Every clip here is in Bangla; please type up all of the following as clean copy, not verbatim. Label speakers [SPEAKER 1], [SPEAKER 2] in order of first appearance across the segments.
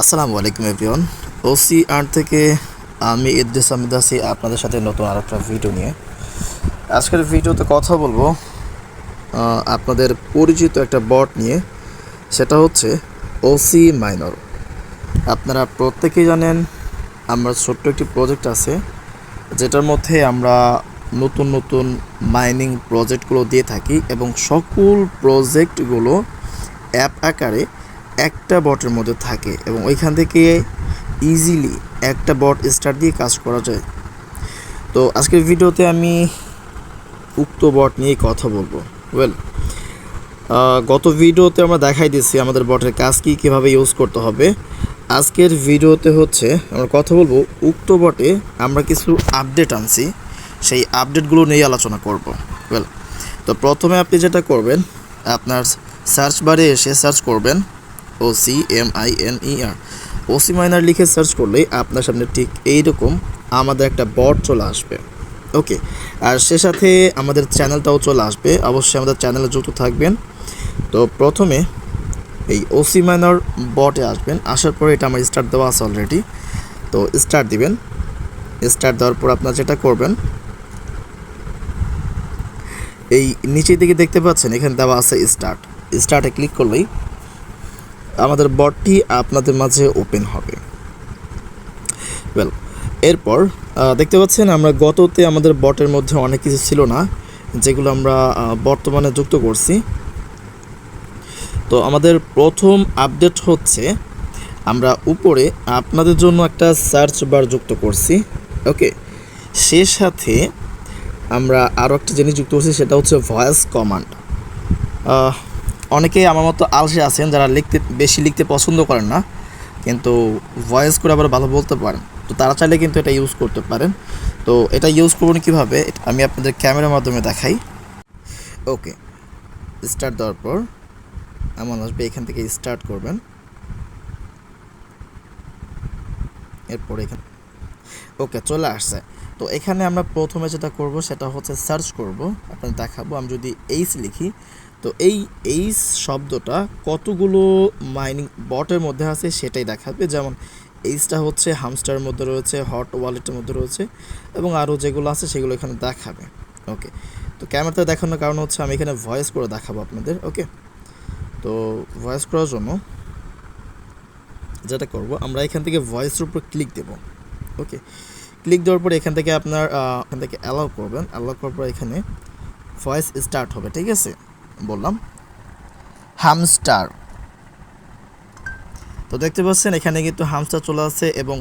[SPEAKER 1] আসসালামু আলাইকুম এভরিওয়ান। ওসি আর্ট থেকে আমি ইদ্রিস আহমেদ আছি আপনাদের সাথে নতুন আরেকটা ভিডিও নিয়ে। আজকের ভিডিওতে কথা বলবো আপনাদের পরিচিত একটা বট নিয়ে, সেটা হচ্ছে ওসি মাইনর। আপনারা প্রত্যেকেই জানেন আমার ছোট্ট একটি প্রজেক্ট আছে যেটার মধ্যে আমরা নতুন নতুন মাইনিং প্রজেক্টগুলো দিয়ে থাকি এবং সকল প্রজেক্টগুলো অ্যাপ আকারে একটা বটের মধ্যে থাকে এবং ওইখান থেকে ইজিলি একটা বট স্টার্ট দিয়ে কাজ করা যায়। তো আজকের ভিডিওতে আমি উক্ত বট নিয়ে কথা বলবো। গত ভিডিওতে আমরা দেখাই দিচ্ছি আমাদের বটের কাজ কী, কীভাবে ইউজ করতে হবে। আজকের ভিডিওতে হচ্ছে আমরা কথা বলবো উক্ত বটে আমরা কিছু আপডেট আনছি, সেই আপডেটগুলো নিয়ে আলোচনা করব। তো প্রথমে আপনি যেটা করবেন, আপনার সার্চ বারে এসে সার্চ করবেন OCMINER, ওসি মাইনার লিখে সার্চ করলেই আপনার সামনে ঠিক এইরকম আমাদের একটা বট চলে আসবে। ওকে, আর সে সাথে আমাদের চ্যানেলটাও চলে আসবে। অবশ্যই আমাদের চ্যানেলে যুক্ত থাকবেন। তো প্রথমে এই ওসি মাইনার বটে আসবেন, আসার পরে এটা আমার স্টার্ট দেওয়া আছে অলরেডি। তো স্টার্ট দিবেন। স্টার্ট দেওয়ার পর আপনার যেটা করবেন, এই নিচের দিকে দেখতে পাচ্ছেন এখানে দেওয়া আছে স্টার্টে ক্লিক করলেই আমাদের বটটি আপনাদের মাঝে ওপেন হবে। এরপর দেখতে পাচ্ছেন আমরা গততে আমাদের বটের মধ্যে অনেক কিছু ছিল না, যেগুলো আমরা বর্তমানে যুক্ত করছি। তো আমাদের প্রথম আপডেট হচ্ছে আমরা উপরে আপনাদের জন্য একটা সার্চ বার যুক্ত করছি। ওকে, সে সাথে আমরা আরও একটা জিনিস যুক্ত করছি, সেটা হচ্ছে ভয়েস কমান্ড। অনেকেই আমার মতো আলসে আছেন যারা বেশি লিখতে পছন্দ করেন না, কিন্তু ভয়েস করে আবার ভালো বলতে পারেন। তো তারা চাইলে কিন্তু এটা ইউজ করতে পারেন। তো এটা ইউজ করুন কীভাবে আমি আপনাদের ক্যামেরার মাধ্যমে দেখাই। ওকে, স্টার্ট দেওয়ার পর এমন আসবে, এখান থেকে স্টার্ট করবেন। এরপর এখানে ওকে চলে আসছে। তো এখানে আমরা প্রথমে যেটা করব সেটা হচ্ছে সার্চ করব, আপনাদের দেখাবো। আমি যদি এইচ লিখি, তো এই এইচ শব্দটা কতগুলো মাইনিং বটের মধ্যে আছে সেটাই দেখাবে। যেমন এইচটা হচ্ছে হামস্টারের মধ্যে রয়েছে, হট ওয়ালেটের মধ্যে রয়েছে এবং আরও যেগুলো আছে সেগুলো এখানে দেখাবে। ওকে, তো ক্যামেরাতে দেখানোর কারণ হচ্ছে আমি এখানে ভয়েস করে দেখাবো আপনাদের। ওকে, তো ভয়েস করার জন্য যেটা করব, আমরা এখান থেকে ভয়েসের উপর ক্লিক দেব। ওকে, ক্লিক দেওয়ার পর এখান থেকে আপনার এখান থেকে অ্যালাউ করবেন। অ্যালাউ করার পর এখানে ভয়েস স্টার্ট হবে। ঠিক আছে, বললাম হামস্টার। তো দেখতে পাচ্ছেন এখানে কিন্তু হামস্টার চলে আসছে এবং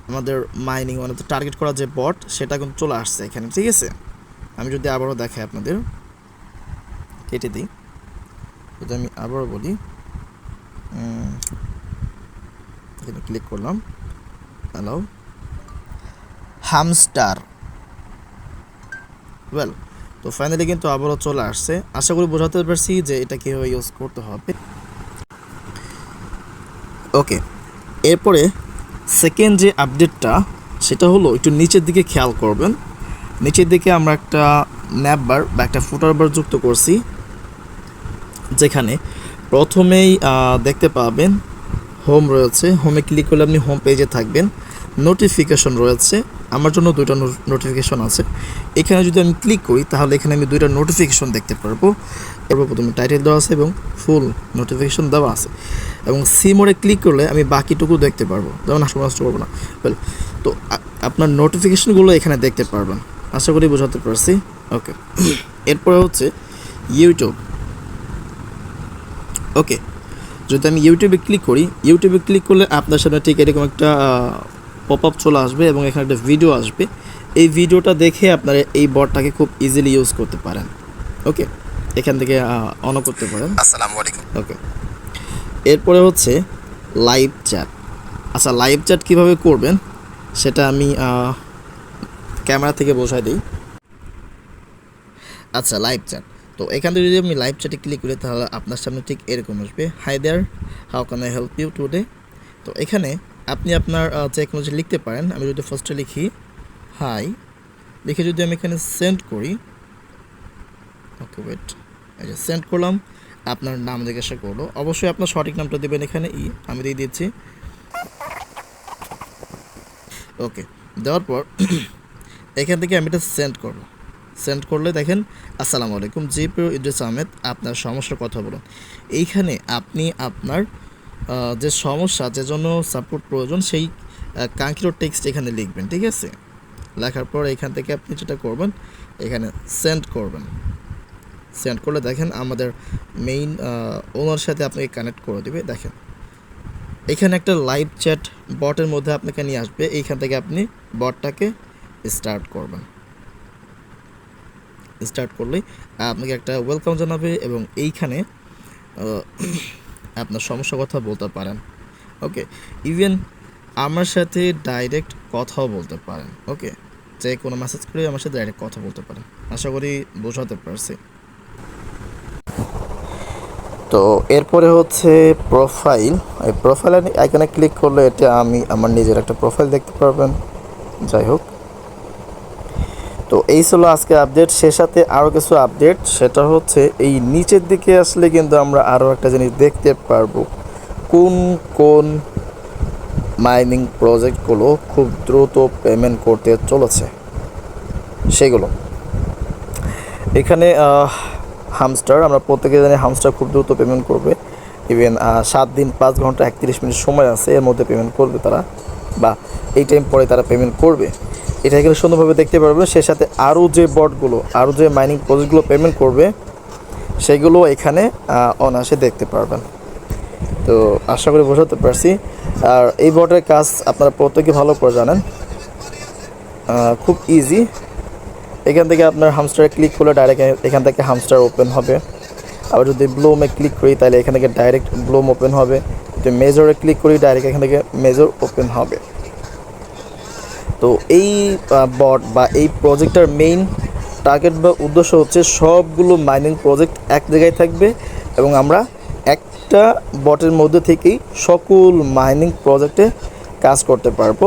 [SPEAKER 1] আমাদের মাইনিং মানে টার্গেট করা যে বট সেটা কিন্তু চলে আসছে এখানে। ঠিক আছে, আমি যদি আবারও দেখাই আপনাদের, কেটে দিই, যদি আমি আবারও বলি, এখানে ক্লিক করলাম অ্যালাউ হামস্টার। তো ফাইনালি কিন্তু আবারও চলে আসছে। আশা করি বোঝাতে পারছি যে এটা কীভাবে ইউজ করতে হবে। ওকে, এরপরে সেকেন্ড যে আপডেটটা সেটা হলো, একটু নিচের দিকে খেয়াল করবেন। নিচের দিকে আমরা একটা ন্যাপ বার বা একটা ফুটার বার যুক্ত করছি, যেখানে প্রথমেই দেখতে পাবেন হোম রয়েছে। হোমে ক্লিক করলে আপনি হোম পেজে থাকবেন। নোটিফিকেশন রয়েছে, আমার জন্য দুইটা নোটিফিকেশন আছে। এখানে যদি আমি ক্লিক করি তাহলে এখানে আমি দুইটা নোটিফিকেশন দেখতে পারবো। এরপর প্রথমে টাইটেল দেওয়া আছে এবং ফুল নোটিফিকেশন দেওয়া আছে, এবং সি মোডে ক্লিক করলে আমি বাকিটুকু দেখতে পারবো, যেমন সময় নষ্ট করবো না। তো আপনার নোটিফিকেশনগুলো এখানে দেখতে পারবেন। আশা করি বোঝাতে পারছি। ওকে, এরপরে হচ্ছে ইউটিউব। ওকে, যদি আমি ইউটিউবে ক্লিক করি, ইউটিউবে ক্লিক করলে আপনার সামনে ঠিক এরকম একটা পপ আপ চলে আসবে এবং এখানে একটা ভিডিও আসবে। এই ভিডিওটা দেখে আপনারা এই বটটাকে খুব ইজিলি ইউজ করতে পারেন। ওকে, এখান থেকে অনও করতে পারেন। আসসালামু আলাইকুম। ওকে, এরপরে হচ্ছে লাইভ চ্যাট। আচ্ছা, লাইভ চ্যাট কীভাবে করবেন সেটা আমি ক্যামেরা থেকে বোঝাই দিই। আচ্ছা, লাইভ চ্যাট। তো এখান থেকে যদি আমি লাইভ চ্যাটে ক্লিক করি তাহলে আপনার সামনে ঠিক এরকম আসবে, hi there, how can I help you today. তো এখানে আপনি আপনার যে কোনো কিছু লিখতে পারেন। আমি যদি ফার্স্টে লিখি হাই, লিখে যদি আমি এখানে সেন্ড করি, ওকে ওয়েট, এই যে সেন্ড করলাম, আপনার নাম জিজ্ঞাসা করলো। অবশ্যই আপনার সঠিক নামটা দেবেন এখানে, আমি দিয়ে দিচ্ছি ওকে, দেওয়ার পর এখান থেকে আমি এটা সেন্ড করব। সেন্ড করলে দেখেন আসসালামু আলাইকুম, জি প্রিয় ইদ্রিস আহমেদ, আপনার সমস্যার কথা বলুন। এইখানে আপনি আপনার যে সমস্যা, যে জন্য সাপোর্ট প্রয়োজন, সেই কাঙ্ক্ষিত টেক্সট এখানে লিখবেন, ঠিক আছে? লেখার পর এখান থেকে আপনি যেটা করবেন, এখানে সেন্ড করবেন। সেন্ড করলে দেখেন আমাদের মেইন ওনার সাথে আপনাকে কানেক্ট করে দেবে। দেখেন এখানে একটা লাইভ চ্যাট বটের মধ্যে আপনাকে নিয়ে আসবে। এইখান থেকে আপনি বটটাকে স্টার্ট করবেন। স্টার্ট করলেই আপনাকে একটা ওয়েলকাম জানাবে এবং এইখানে আপনার সমস্যার কথা বলতে পারেন। ওকে, ইভেন আমার সাথে ডাইরেক্ট কথাও বলতে পারেন। ওকে, যে কোনো মেসেজ করে আমার সাথে ডাইরেক্ট কথা বলতে পারেন। আশা করি বোঝাতে পারছি। তো এরপরে হচ্ছে প্রোফাইল। এই প্রোফাইল আইকনে ক্লিক করলে এটা আমি আমার নিজের একটা প্রোফাইল দেখতে পারবেন। যাই হোক, তো এই ছিল আজকে আপডেট। সে সাথে আরও কিছু আপডেট, সেটা হচ্ছে এই নিচের দিকে আসলে কিন্তু আমরা আরও একটা জিনিস দেখতে পারবো, কোন কোন মাইনিং প্রজেক্টগুলো খুব দ্রুত পেমেন্ট করতে চলেছে সেগুলো। এখানে হামস্টার, আমরা প্রত্যেকে জানি হামস্টার খুব দ্রুত পেমেন্ট করবে। ইভেন 7 দিন 5 ঘন্টা 31 মিনিট সময় আছে, এর মধ্যে পেমেন্ট করবে তারা, বা এই টাইম পরে তারা পেমেন্ট করবে। এটা এখানে সুন্দরভাবে দেখতে পারবে। সে সাথে আরও যে বটগুলো, আরও যে মাইনিং প্রজেক্টগুলো পেমেন্ট করবে সেগুলো এখানে অনায়াসে দেখতে পারবেন। তো আশা করি বোঝাতে পারছি। আর এই বটের কাজ আপনারা প্রত্যেকে ভালো করে জানেন, খুব ইজি। এখান থেকে আপনার হামস্টারে ক্লিক করলে ডাইরেক্ট এখান থেকে হামস্টার ওপেন হবে। আবার যদি ব্লুমে ক্লিক করি তাহলে এখান থেকে ডাইরেক্ট ব্লুম ওপেন হবে। যদি মেজরে ক্লিক করি ডাইরেক্ট এখান থেকে মেজর ওপেন হবে। তো এই বট বা এই প্রজেক্টটার মেইন টার্গেট বা উদ্দেশ্য হচ্ছে সবগুলো মাইনিং প্রজেক্ট এক জায়গায় থাকবে এবং আমরা একটা বটের মধ্যে থেকেই সকল মাইনিং প্রজেক্টে কাজ করতে পারবো।